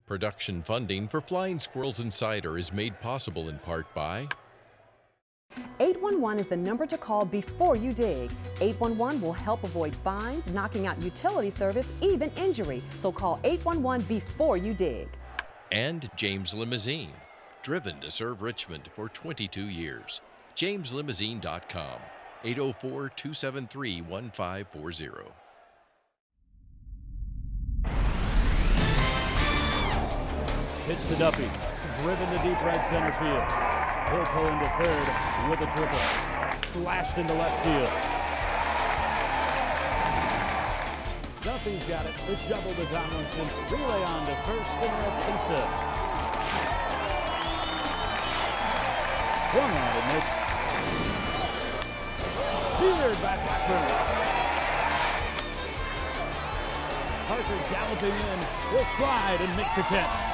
Production funding for Flying Squirrels Insider is made possible in part by 811 is the number to call before you dig. 811 will help avoid fines, knocking out utility service, even injury. So call 811 before you dig. and James Limousine, driven to serve Richmond for 22 years. JamesLimousine.com, 804-273-1540. Pitch to Duffy, driven to deep right center field. He'll pull into third with a triple. Flashed into left field. Duffy's got it. The shovel to Tomlinson. Relay on to first and Pesa. Swung on and missed. Speared by Blackburn. Parker galloping in. Will slide and make the catch.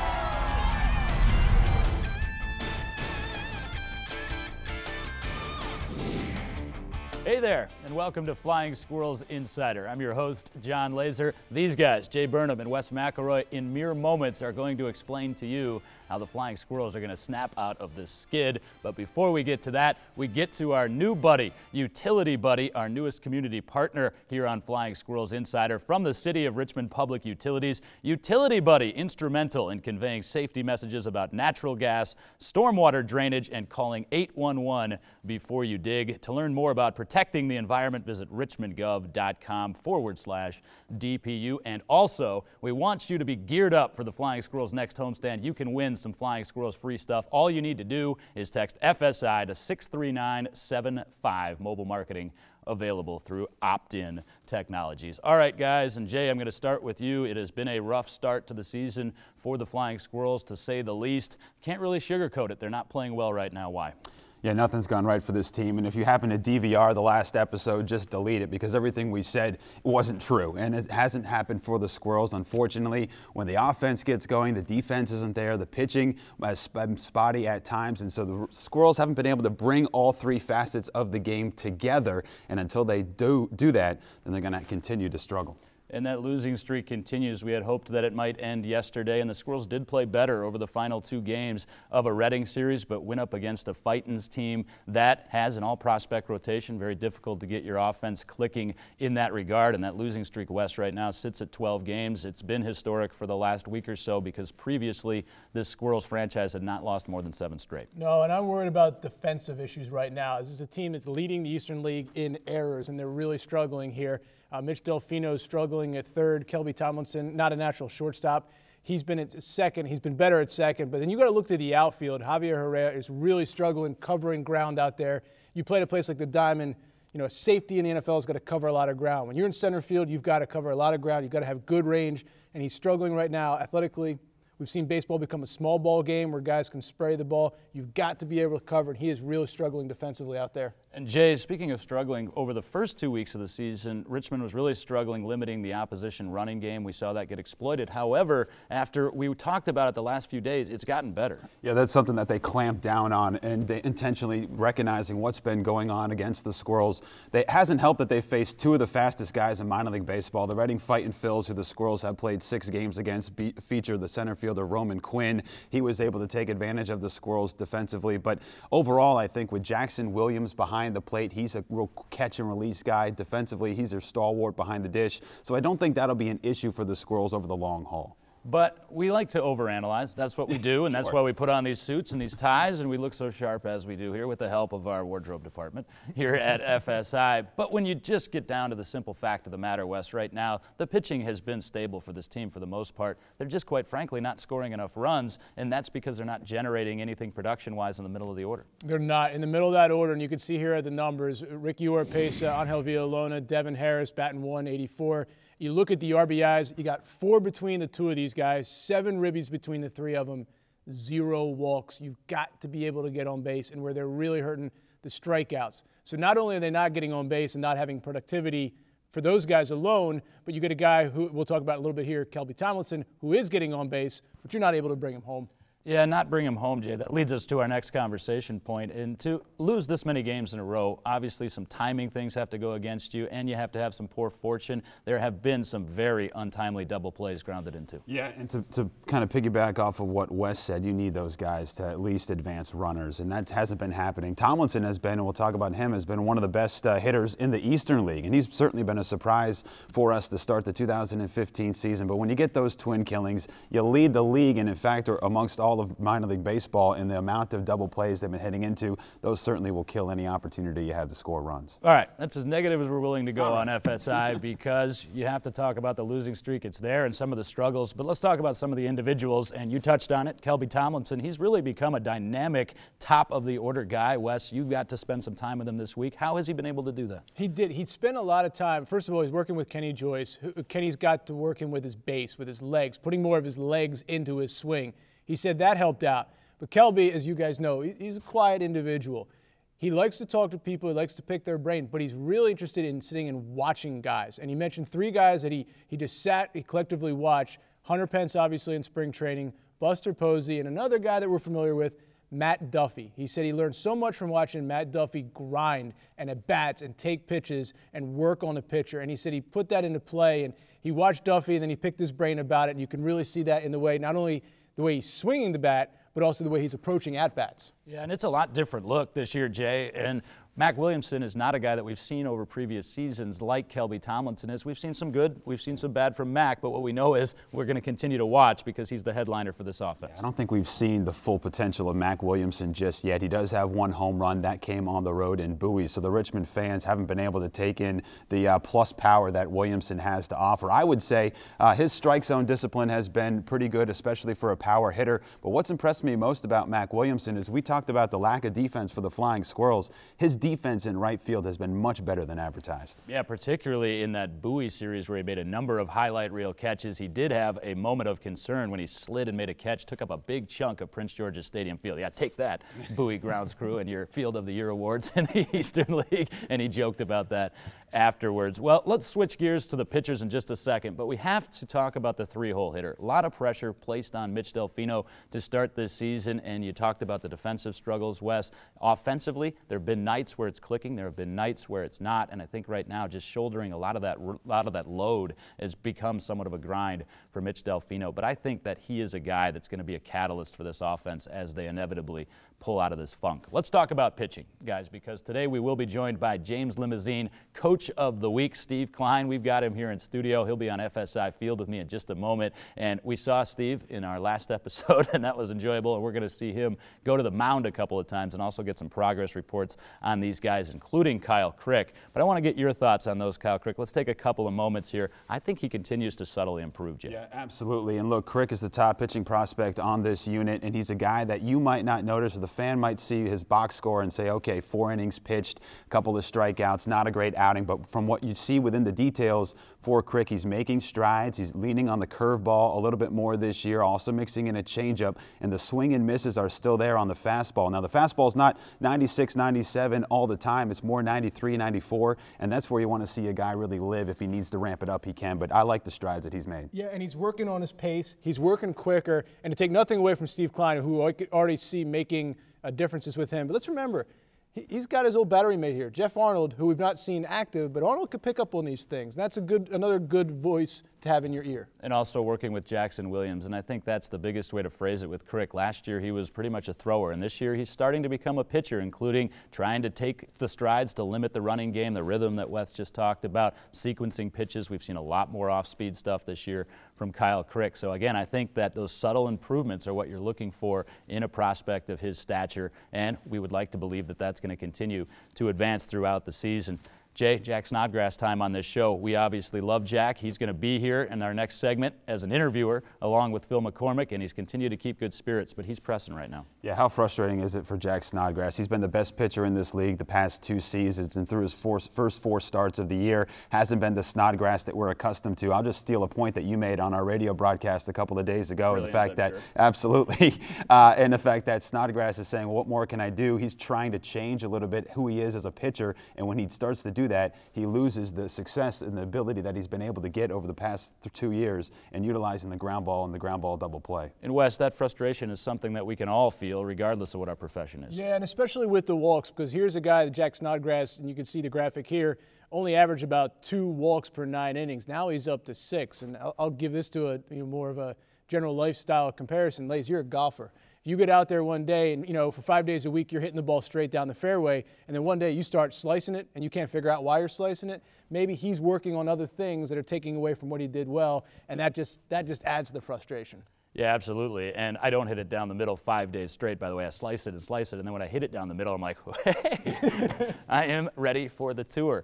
Hey there, and welcome to Flying Squirrels Insider. I'm your host, Jon Laaser. These guys, Burnham and Wes McElroy, in mere moments are going to explain to you how the Flying Squirrels are going to snap out of this skid. But before we get to that, we get to our new buddy, Utility Buddy, our newest community partner here on Flying Squirrels Insider from the City of Richmond Public Utilities. Utility Buddy, instrumental in conveying safety messages about natural gas, stormwater drainage, and calling 811 before you dig. To learn more about protecting the environment, visit richmondgov.com/DPU. And also, we want you to be geared up for the Flying Squirrels next homestand. You can win some Flying Squirrels free stuff. All you need to do is text FSI to 63975. Mobile marketing available through Opt-in Technologies. All right, guys, and Jay, I'm going to start with you. It has been a rough start to the season for the Flying Squirrels, to say the least. Can't really sugarcoat it. They're not playing well right now. Why? Yeah, nothing's gone right for this team, and if you happen to DVR the last episode, just delete it, because everything we said wasn't true, and it hasn't happened for the Squirrels. Unfortunately, when the offense gets going, the defense isn't there, the pitching is spotty at times, and so the Squirrels haven't been able to bring all three facets of the game together, and until they do that, then they're going to continue to struggle. And that losing streak continues. We had hoped that it might end yesterday, and the Squirrels did play better over the final two games of a Reading series, but went up against a Fightins team that has an all-prospect rotation. Very difficult to get your offense clicking in that regard, and that losing streak, West, right now sits at 12 games. It's been historic for the last week or so because previously this Squirrels franchise had not lost more than 7 straight. No, and I'm worried about defensive issues right now. This is a team that's leading the Eastern League in errors, and they're really struggling here. Mitch Delfino's struggling at third. Kelby Tomlinson, not a natural shortstop. He's been at second. He's been better at second. But then you got to look to the outfield. Javier Herrera is really struggling covering ground out there. You play at a place like the Diamond, you know, a safety in the NFL has got to cover a lot of ground. When you're in center field, you've got to cover a lot of ground. You've got to have good range. And he's struggling right now athletically. We've seen baseball become a small ball game where guys can spray the ball. You've got to be able to cover, and he is really struggling defensively out there. And Jay, speaking of struggling, over the first 2 weeks of the season, Richmond was really struggling limiting the opposition running game. We saw that get exploited. However, after we talked about it the last few days, it's gotten better. Yeah, that's something that they clamped down on, and they intentionally recognizing what's been going on against the Squirrels. It hasn't helped that they faced two of the fastest guys in minor league baseball. The Reading Fightin' Phils, who the Squirrels have played 6 games against, feature the center fielder Roman Quinn. He was able to take advantage of the Squirrels defensively, but overall, I think with Jackson Williams behind the plate, he's a real catch and release guy. Defensively, he's their stalwart behind the dish. So I don't think that'll be an issue for the Squirrels over the long haul. But we like to overanalyze. That's what we do, and that's Sure. why we put on these suits and these ties, and we look so sharp as we do here with the help of our wardrobe department here at FSI. But when you just get down to the simple fact of the matter, Wes, right now, the pitching has been stable for this team for the most part. They're just, quite frankly, not scoring enough runs, and that's because they're not generating anything production-wise in the middle of the order. They're not in the middle of that order, and you can see here at the numbers, Ricky Oropesa, Angel Villalona, Devin Harris batting .184. You look at the RBIs, you got 4 between the two of these guys, 7 ribbies between the 3 of them, 0 walks. You've got to be able to get on base, and where they're really hurting, the strikeouts. So not only are they not getting on base and not having productivity for those guys alone, but you get a guy who we'll talk about a little bit here, Kelby Tomlinson, who is getting on base, but you're not able to bring him home. Yeah, not bring him home, Jay. That leads us to our next conversation point. And to lose this many games in a row, obviously some timing things have to go against you, and you have to have some poor fortune. There have been some very untimely double plays grounded into. Yeah, and to kind of piggyback off of what Wes said, you need those guys to at least advance runners, and that hasn't been happening. Tomlinson has been, and we'll talk about him, has been one of the best hitters in the Eastern League, and he's certainly been a surprise for us to start the 2015 season. But when you get those twin killings, you lead the league, and in fact, amongst all of minor league baseball in the amount of double plays they've been heading into, those certainly will kill any opportunity you have to score runs. All right, that's as negative as we're willing to go on FSI because you have to talk about the losing streak. It's there and some of the struggles, but let's talk about some of the individuals, and you touched on it. Kelby Tomlinson, he's really become a dynamic top-of-the-order guy. Wes, you got to spend some time with him this week. How has he been able to do that? He did. He'd spent a lot of time. First of all, he's working with Kenny Joyce. Kenny's got to working with his base, with his legs, putting more of his legs into his swing. He said that helped out. But Kelby, as you guys know, he's a quiet individual. He likes to talk to people. He likes to pick their brain, but he's really interested in sitting and watching guys. And he mentioned 3 guys that he just sat, he collectively watched. Hunter Pence, obviously, in spring training, Buster Posey, and another guy that we're familiar with, Matt Duffy. He said he learned so much from watching Matt Duffy grind and at bats and take pitches and work on the pitcher. And he said he put that into play, and he watched Duffy, and then he picked his brain about it, and you can really see that in the way, not only the way he's swinging the bat, but also the way he's approaching at-bats. Yeah, and it's a lot different look this year, Jay. And Mac Williamson is not a guy that we've seen over previous seasons like Kelby Tomlinson is. We've seen some good, we've seen some bad from Mac, but what we know is we're going to continue to watch because he's the headliner for this offense. I don't think we've seen the full potential of Mac Williamson just yet. He does have 1 home run that came on the road in Bowie, so the Richmond fans haven't been able to take in the plus power that Williamson has to offer. I would say his strike zone discipline has been pretty good, especially for a power hitter. But what's impressed me most about Mac Williamson is we talked about the lack of defense for the Flying Squirrels. His defense in right field has been much better than advertised. Yeah, particularly in that Bowie series where he made a number of highlight reel catches. He did have a moment of concern when he slid and made a catch, took up a big chunk of Prince George's Stadium field. Yeah, take that, Bowie grounds crew, and your Field of the Year awards in the Eastern League. And he joked about that afterwards. Well, let's switch gears to the pitchers in just a second, but we have to talk about the 3-hole hitter. A lot of pressure placed on Mitch Delfino to start this season, and you talked about the defensive struggles, Wes. Offensively, there have been nights where it's clicking, there have been nights where it's not, and I think right now just shouldering a lot of that load has become somewhat of a grind for Mitch Delfino. But I think that he is a guy that's going to be a catalyst for this offense as they inevitably pull out of this funk. Let's talk about pitching, guys, because today we will be joined by James Limousine, Coach of the Week, Steve Kline. We've got him here in studio. He'll be on FSI Field with me in just a moment. And we saw Steve in our last episode, and that was enjoyable. And we're going to see him go to the mound a couple of times and also get some progress reports on these guys, including Kyle Crick. But I want to get your thoughts on those, Kyle Crick. Let's take a couple of moments here. I think he continues to subtly improve, Jay. Yeah, absolutely. And look, Crick is the top pitching prospect on this unit, and he's a guy that you might not notice, or the fan might see his box score and say, okay, 4 innings pitched, a couple of strikeouts, not a great outing. But from what you see within the details for Crick, he's making strides. He's leaning on the curveball a little bit more this year, also mixing in a changeup, and the swing and misses are still there on the fastball. Now, the fastball is not 96, 97 all the time. It's more 93, 94, and that's where you want to see a guy really live. If he needs to ramp it up, he can. But I like the strides that he's made. Yeah, and he's working on his pace. He's working quicker. And to take nothing away from Steve Kline, who I could already see making differences with him. But let's remember, he's got his old battery mate here, Jeff Arnold, who we've not seen active, but Arnold could pick up on these things. And that's another good voice to have in your ear. And also working with Jackson Williams, and I think that's the biggest way to phrase it with Crick. Last year he was pretty much a thrower, and this year he's starting to become a pitcher, including trying to take the strides to limit the running game, the rhythm that Wes just talked about, sequencing pitches. We've seen a lot more off-speed stuff this year from Kyle Crick. So again, I think that those subtle improvements are what you're looking for in a prospect of his stature, and we would like to believe that that's going to continue to advance throughout the season. Jay, Jack Snodgrass time on this show. We obviously love Jack. He's going to be here in our next segment as an interviewer along with Phil McCormick, and he's continued to keep good spirits, but he's pressing right now. Yeah, how frustrating is it for Jack Snodgrass? He's been the best pitcher in this league the past 2 seasons, and through his first 4 starts of the year, hasn't been the Snodgrass that we're accustomed to. I'll just steal a point that you made on our radio broadcast a couple of days ago, and the fact that, absolutely, and the fact that Snodgrass is saying, well, what more can I do? He's trying to change a little bit who he is as a pitcher, and when he starts to do do that, he loses the success and the ability that he's been able to get over the past 2 years in utilizing the ground ball and the ground ball double play. And Wes, that frustration is something that we can all feel regardless of what our profession is. Yeah, and especially with the walks, because here's a guy, Jack Snodgrass, and you can see the graphic here, only averaged about 2 walks per 9 innings. Now he's up to 6, and I'll give this to a more of a general lifestyle comparison. Lays, you're a golfer. If you get out there one day and, for 5 days a week you're hitting the ball straight down the fairway, and then one day you start slicing it and you can't figure out why you're slicing it, maybe he's working on other things that are taking away from what he did well, and that just adds to the frustration. Yeah, absolutely. And I don't hit it down the middle 5 days straight, by the way. I slice it, and then when I hit it down the middle, I'm like, hey, I am ready for the tour.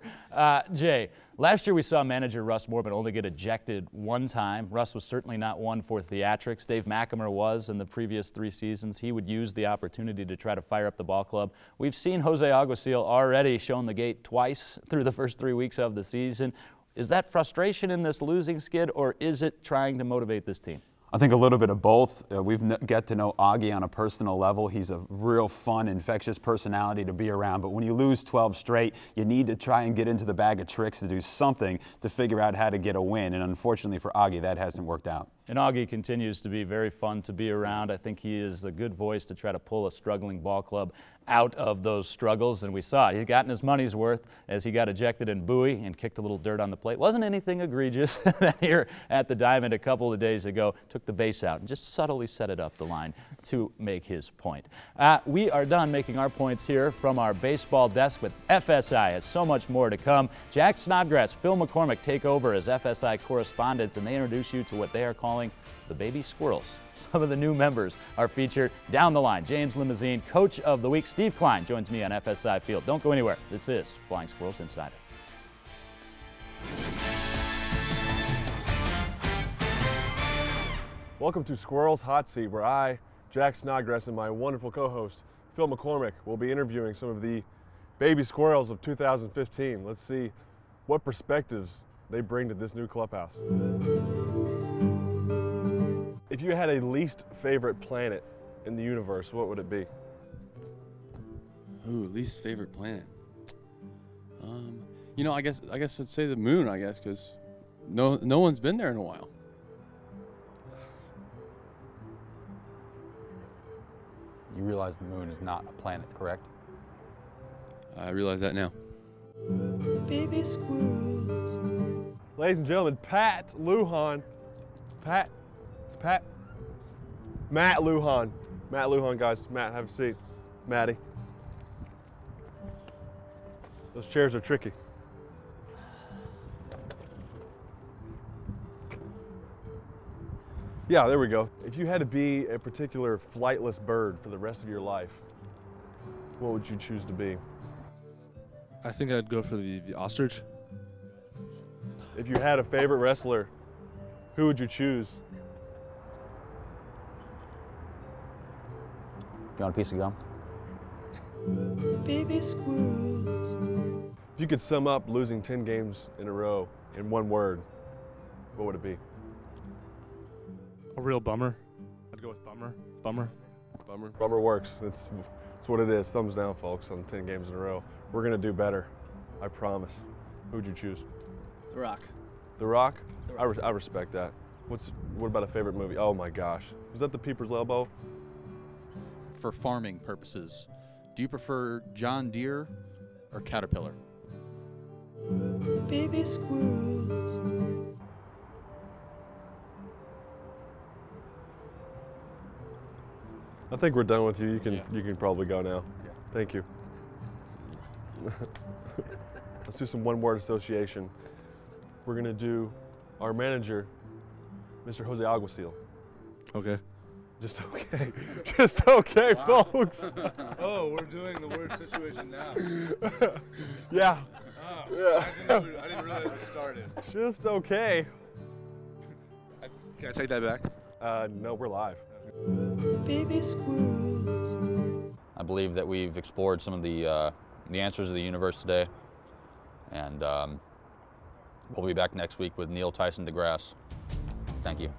Jay, last year we saw manager Russ Morgan only get ejected one time. Russ was certainly not one for theatrics. Dave McElroy was in the previous 3 seasons. He would use the opportunity to try to fire up the ball club. We've seen Jose Alguacil already shown the gate twice through the first 3 weeks of the season. Is that frustration in this losing skid, or is it trying to motivate this team? I think a little bit of both. We've get to know Augie on a personal level. He's a real fun, infectious personality to be around. But when you lose 12 straight, you need to try and get into the bag of tricks to do something to figure out how to get a win. And unfortunately for Augie, that hasn't worked out. And Augie continues to be very fun to be around. I think he is a good voice to try to pull a struggling ball club out of those struggles, and we saw it. He's gotten his money's worth as he got ejected in Bowie and kicked a little dirt on the plate. Wasn't anything egregious here at the Diamond a couple of days ago. Took the base out and just subtly set it up the line to make his point. We are done making our points here from our baseball desk, but FSI has so much more to come. Jack Snodgrass, Phil McCormick take over as FSI correspondents, and they introduce you to what they are calling the Baby Squirrels. Some of the new members are featured down the line. James Limousine, Coach of the Week, Steve Kline joins me on FSI Field. Don't go anywhere. This is Flying Squirrels Insider. Welcome to Squirrels Hot Seat, where I, Jack Snodgrass, and my wonderful co-host, Phil McCormick, will be interviewing some of the baby squirrels of 2015. Let's see what perspectives they bring to this new clubhouse. If you had a least favorite planet in the universe, what would it be? Ooh, least favorite planet. I guess I'd say the moon. I guess because no one's been there in a while. You realize the moon is not a planet, correct? I realize that now. Baby squirrels. Ladies and gentlemen, Pat Lujan. Matt Lujan. Matt Lujan, guys. Matt, have a seat. Matty. Those chairs are tricky. Yeah, there we go. If you had to be a particular flightless bird for the rest of your life, what would you choose to be? I think I'd go for the ostrich. If you had a favorite wrestler, who would you choose? You want a piece of gum? Baby squirrels. If you could sum up losing 10 games in a row in one word, what would it be? A real bummer. I'd go with bummer. Bummer. Bummer works. That's what it is. Thumbs down, folks, on 10 games in a row. We're going to do better. I promise. Who would you choose? The Rock. The Rock? I respect that. What about a favorite movie? Oh my gosh. Was that The Peeper's Elbow? For farming purposes, do you prefer John Deere or Caterpillar? Baby squirrels. I think we're done with you. You can probably go now. Yeah. Thank you. Let's do some one-word association. We're gonna do our manager, Mr. Jose Alguacil. Okay. Just okay. Just okay, folks. Oh, we're doing the word situation now. Yeah. Oh, Yeah. I didn't realize it started. Just okay. Can I take that back? No, we're live. Baby squirrels. I believe that we've explored some of the answers of the universe today, and we'll be back next week with Neil Tyson DeGrasse. Thank you.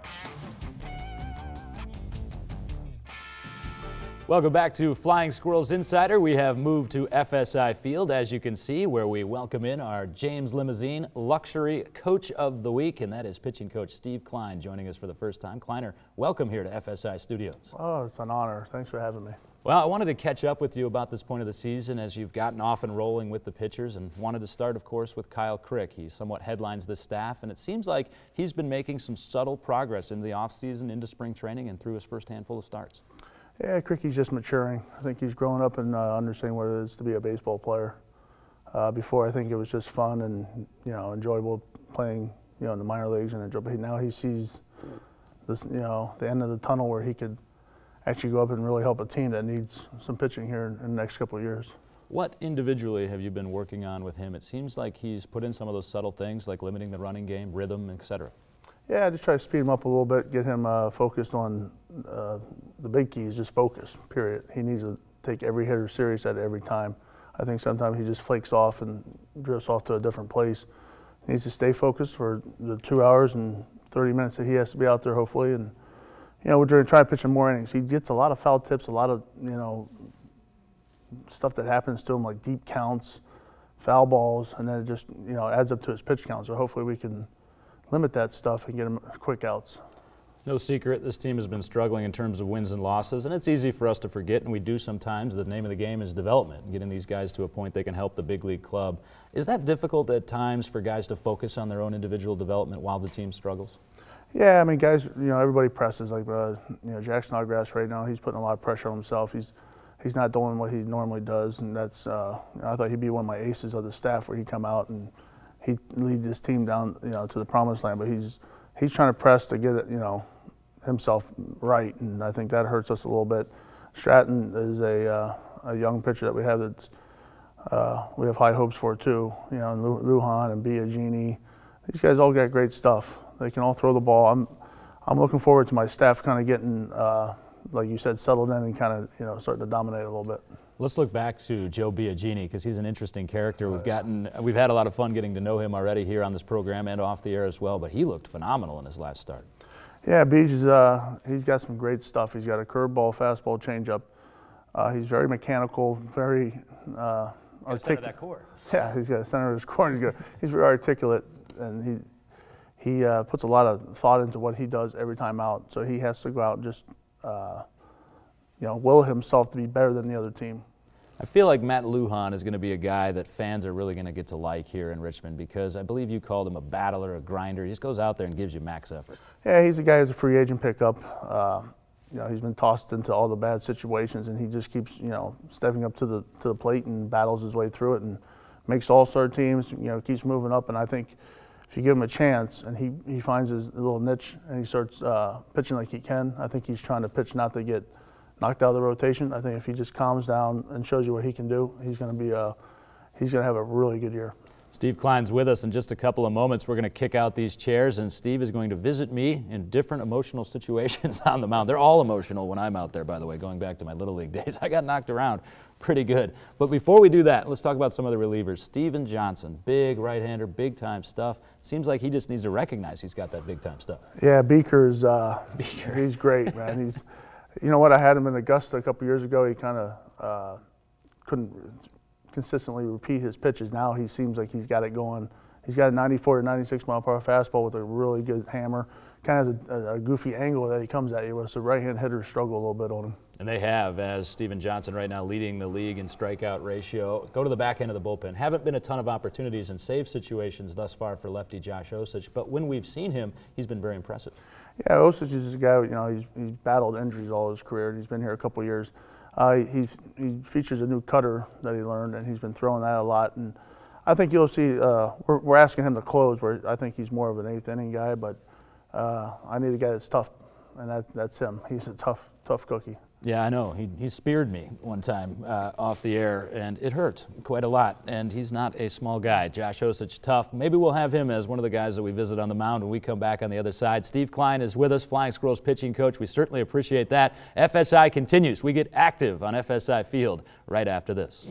Welcome back to Flying Squirrels Insider. We have moved to FSI Field, as you can see, where we welcome in our James Limousine Luxury Coach of the Week, and that is pitching coach Steve Kline joining us for the first time. Kleiner, welcome here to FSI Studios. Oh, it's an honor. Thanks for having me. Well, I wanted to catch up with you about this point of the season as you've gotten off and rolling with the pitchers, and wanted to start, of course, with Kyle Crick. He somewhat headlines the staff, and it seems like he's been making some subtle progress in the offseason, into spring training, and through his first handful of starts. Yeah, Cricky's just maturing. I think he's growing up and understanding what it is to be a baseball player. Before, I think it was just fun and enjoyable playing in the minor leagues, and now he sees this the end of the tunnel where he could actually go up and really help a team that needs some pitching here in the next couple of years. What individually have you been working on with him? It seems like he's put in some of those subtle things like limiting the running game, rhythm, etc. Yeah, I just try to speed him up a little bit, get him focused on the big key is just focus, period. He needs to take every hitter serious at every time. I think sometimes he just flakes off and drifts off to a different place. He needs to stay focused for the 2 hours and 30 minutes that he has to be out there, hopefully. And we're going to try to pitch him more innings. He gets a lot of foul tips, a lot of stuff that happens to him, like deep counts, foul balls, and then it just adds up to his pitch count. So hopefully we can limit that stuff and get him quick outs. No secret, this team has been struggling in terms of wins and losses, and it's easy for us to forget, and we do sometimes. The name of the game is development, getting these guys to a point they can help the big league club. Is that difficult at times for guys to focus on their own individual development while the team struggles? Yeah, I mean, guys, everybody presses. Like, Jack Snodgrass right now, he's putting a lot of pressure on himself. He's not doing what he normally does, and that's. I thought he'd be one of my aces of the staff, where he'd come out and he'd lead this team down, to the promised land. But he's trying to press to get it, himself right, and I think that hurts us a little bit. Stratton is a young pitcher that we have that's we have high hopes for too. And Lujan and Biagini, these guys all got great stuff. They can all throw the ball. I'm looking forward to my staff kind of getting, like you said, settled in and kind of starting to dominate a little bit. Let's look back to Joe Biagini, because he's an interesting character. We've had a lot of fun getting to know him already here on this program and off the air as well, but he looked phenomenal in his last start. Yeah, Beach he's got some great stuff. He's got a curveball, fastball, changeup. He's very mechanical, very articulate. That core. Yeah, he's got a center of his core. He's very articulate, and he puts a lot of thought into what he does every time out. So he has to go out and just will himself to be better than the other team. I feel like Matt Lujan is going to be a guy that fans are really going to get to like here in Richmond, because I believe you called him a battler, a grinder. He just goes out there and gives you max effort. Yeah, he's a guy who's a free agent pickup. He's been tossed into all the bad situations, and he just keeps stepping up to the plate and battles his way through it and makes all-star teams. Keeps moving up, and I think if you give him a chance and he finds his little niche and he starts pitching like he can, I think he's trying to pitch not to get knocked out of the rotation. I think if he just calms down and shows you what he can do, he's going to have a really good year. Steve Kline's with us in just a couple of moments. We're going to kick out these chairs, and Steve is going to visit me in different emotional situations on the mound. They're all emotional when I'm out there, by the way, going back to my Little League days. I got knocked around pretty good. But before we do that, let's talk about some of the relievers. Steven Johnson, big right-hander, big-time stuff. Seems like he just needs to recognize he's got that big-time stuff. Yeah, Beeker's he's great, man. You know what, I had him in Augusta a couple years ago. He kind of couldn't consistently repeat his pitches. Now he seems like he's got it going. He's got a 94 to 96 mile per hour fastball with a really good hammer. Kind of has a goofy angle that he comes at you with, so right-hand hitters struggle a little bit on him. And they have, as Steven Johnson right now leading the league in strikeout ratio. Go to the back end of the bullpen. Haven't been a ton of opportunities in save situations thus far for lefty Josh Osich, but when we've seen him, he's been very impressive. Yeah, Osich is a guy, he's battled injuries all his career, and he's been here a couple years. He features a new cutter that he learned, and he's been throwing that a lot. And I think you'll see, we're asking him to close, where I think he's more of an eighth inning guy, but I need a guy that's tough, and that's him. He's a tough cookie. Yeah, I know. He speared me one time off the air, and it hurt quite a lot. And he's not a small guy. Josh Osich, tough. Maybe we'll have him as one of the guys that we visit on the mound when we come back on the other side. Steve Kline is with us, Flying Squirrels pitching coach. We certainly appreciate that. FSI continues. We get active on FSI Field right after this.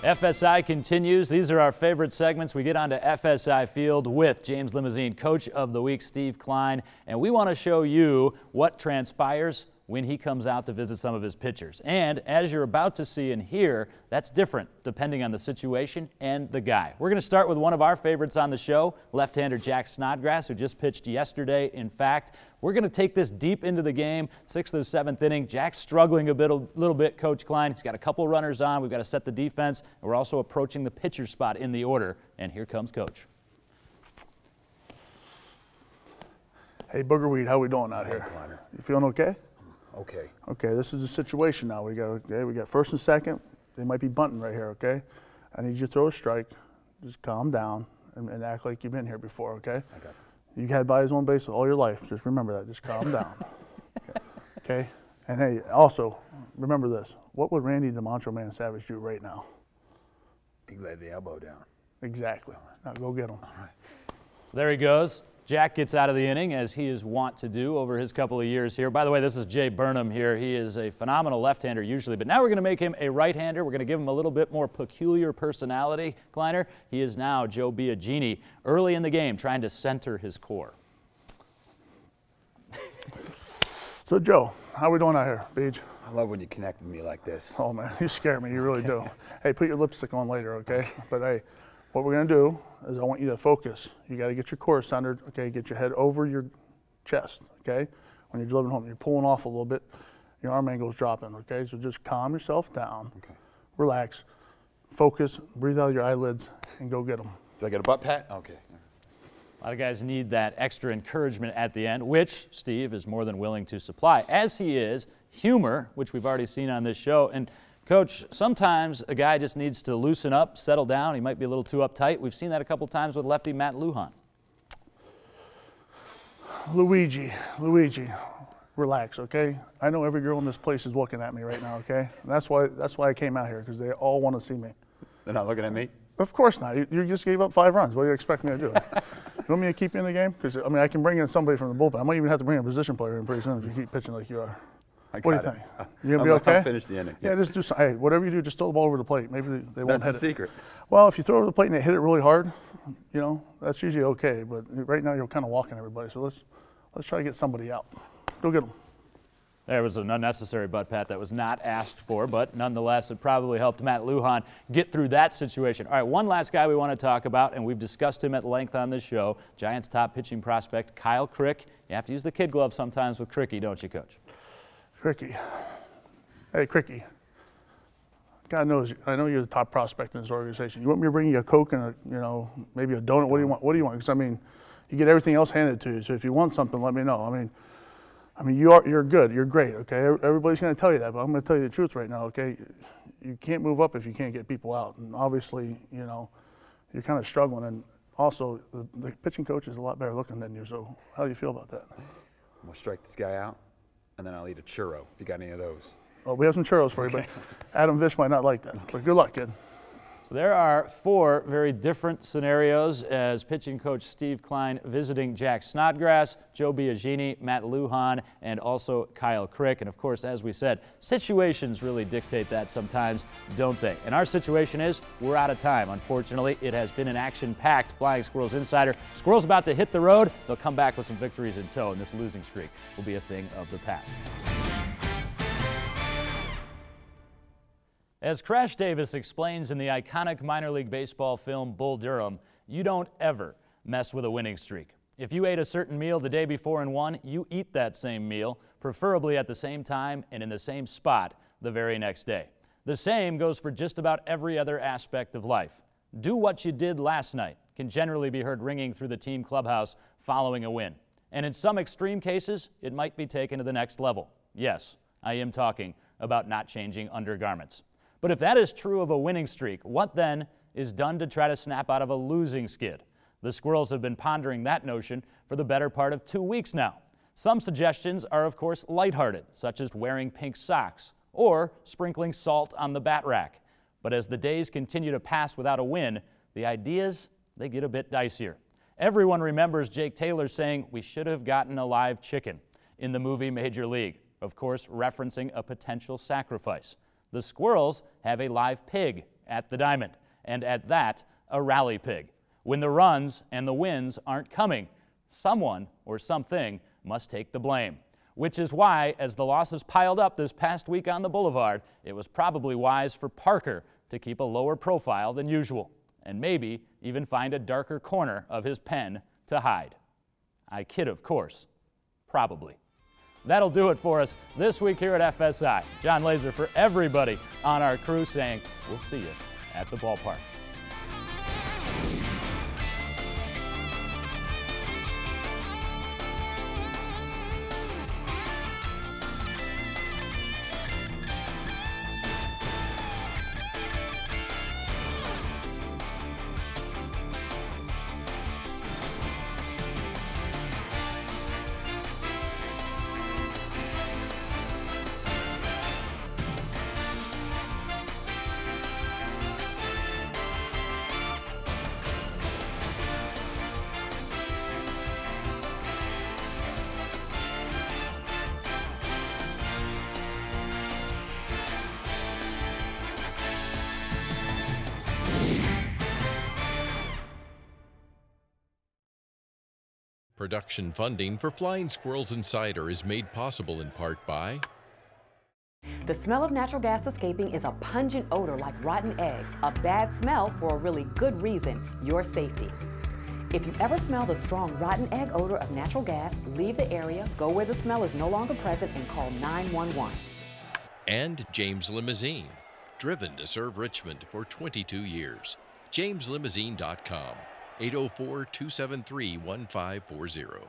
FSI continues. These are our favorite segments. We get onto FSI Field with James Limousine, Coach of the Week, Steve Kline, and we want to show you what transpires when he comes out to visit some of his pitchers. And as you're about to see and hear, that's different depending on the situation and the guy. We're going to start with one of our favorites on the show, left-hander Jack Snodgrass, who just pitched yesterday. In fact, we're going to take this deep into the game, 6th or 7th inning. Jack's struggling a little bit, Coach Kline. He's got a couple runners on. We've got to set the defense. And we're also approaching the pitcher spot in the order. And here comes Coach. Hey, Boogerweed, how we doing out here? You feeling okay? Okay. Okay, this is the situation now. We got 1st and 2nd. They might be bunting right here, okay? I need you to throw a strike. Just calm down and act like you've been here before, okay? I got this. You've had by his own base all your life. Just remember that. Just calm down. Okay? And hey, also, remember this. What would Randy the Macho Man Savage do right now? He'd lay the elbow down. Exactly. Now go get him. All right. So there he goes. Jack gets out of the inning, as he is wont to do over his couple of years here. By the way, this is Jay Burnham here. He is a phenomenal left-hander usually, but now we're going to make him a right-hander. We're going to give him a little bit more peculiar personality, Kleiner. He is now Joe Biagini, early in the game, trying to center his core. So, Joe, how we doing out here, Beach? I love when you connect with me like this. Oh, man, you scare me. You really do. Hey, put your lipstick on later, okay? But, hey, what we're going to do is I want you to focus. You got to get your core centered, okay? Get your head over your chest, okay? When you're delivering home, you're pulling off a little bit. Your arm angle's dropping, okay? So just calm yourself down. Okay. Relax. Focus. Breathe out your eyelids and go get them. Do I get a butt pat? Okay. A lot of guys need that extra encouragement at the end, which Steve is more than willing to supply, as he is humor, which we've already seen on this show. And Coach, sometimes a guy just needs to loosen up, settle down. He might be a little too uptight. We've seen that a couple times with lefty Matt Lujan. Luigi, relax, okay? I know every girl in this place is looking at me right now, okay? And that's why I came out here, because they all want to see me. They're not looking at me? Of course not. You just gave up 5 runs. What do you expect me to do? You want me to keep you in the game? Because, I mean, I can bring in somebody from the bullpen. I might even have to bring a position player in pretty soon if you keep pitching like you are. What do you think? You gonna be okay? I'll finish the inning. Yeah, just do something. Hey, whatever you do, just throw the ball over the plate. Maybe they won't hit it. That's the secret. Well, if you throw it over the plate and they hit it really hard, you know, that's usually okay. But right now you're kind of walking everybody. So let's try to get somebody out. Go get them. There was an unnecessary butt pat that was not asked for, but nonetheless, it probably helped Matt Lujan get through that situation. All right, one last guy we want to talk about, and we've discussed him at length on this show, Giants' top pitching prospect, Kyle Crick. You have to use the kid glove sometimes with Cricky, don't you, Coach? Cricky. Hey, Cricky. God knows, I know you're the top prospect in this organization. You want me to bring you a Coke and maybe a donut? What do you want? What do you want? Because I mean, you get everything else handed to you. So if you want something, let me know. I mean, you're good. You're great. Okay. Everybody's going to tell you that, but I'm going to tell you the truth right now. Okay. You can't move up if you can't get people out. And obviously, you're kind of struggling. And also, the pitching coach is a lot better looking than you. So how do you feel about that? I'm going to strike this guy out, and then I'll eat a churro if you got any of those. Well, we have some churros for you, but Adam Vish might not like that. Okay. But good luck, kid. So there are 4 very different scenarios as pitching coach Steve Kline visiting Jack Snodgrass, Joe Biagini, Matt Lujan, and also Kyle Crick. And of course, as we said, situations really dictate that sometimes, don't they? And our situation is we're out of time. Unfortunately, it has been an action-packed Flying Squirrels Insider. Squirrels about to hit the road. They'll come back with some victories in tow, and this losing streak will be a thing of the past. As Crash Davis explains in the iconic minor league baseball film Bull Durham, you don't ever mess with a winning streak. If you ate a certain meal the day before and won, you eat that same meal, preferably at the same time and in the same spot the very next day. The same goes for just about every other aspect of life. Do what you did last night can generally be heard ringing through the team clubhouse following a win. And in some extreme cases, it might be taken to the next level. Yes, I am talking about not changing undergarments. But if that is true of a winning streak, what then is done to try to snap out of a losing skid? The Squirrels have been pondering that notion for the better part of 2 weeks now. Some suggestions are, of course, lighthearted, such as wearing pink socks or sprinkling salt on the bat rack. But as the days continue to pass without a win, the ideas, they get a bit dicier. Everyone remembers Jake Taylor saying, "We should have gotten a live chicken," in the movie Major League, of course referencing a potential sacrifice. The Squirrels have a live pig at the diamond, and at that, a rally pig. When the runs and the wins aren't coming, someone or something must take the blame. Which is why, as the losses piled up this past week on the Boulevard, it was probably wise for Parker to keep a lower profile than usual, and maybe even find a darker corner of his pen to hide. I kid, of course. Probably. That'll do it for us this week here at FSI. Jon Laaser for everybody on our crew saying we'll see you at the ballpark. Production funding for Flying Squirrels Insider is made possible in part by The smell of natural gas escaping is a pungent odor like rotten eggs, a bad smell for a really good reason, your safety. If you ever smell the strong rotten egg odor of natural gas, leave the area, go where the smell is no longer present, and call 911. And James Limousine, driven to serve Richmond for 22 years. JamesLimousine.com, 804-273-1540.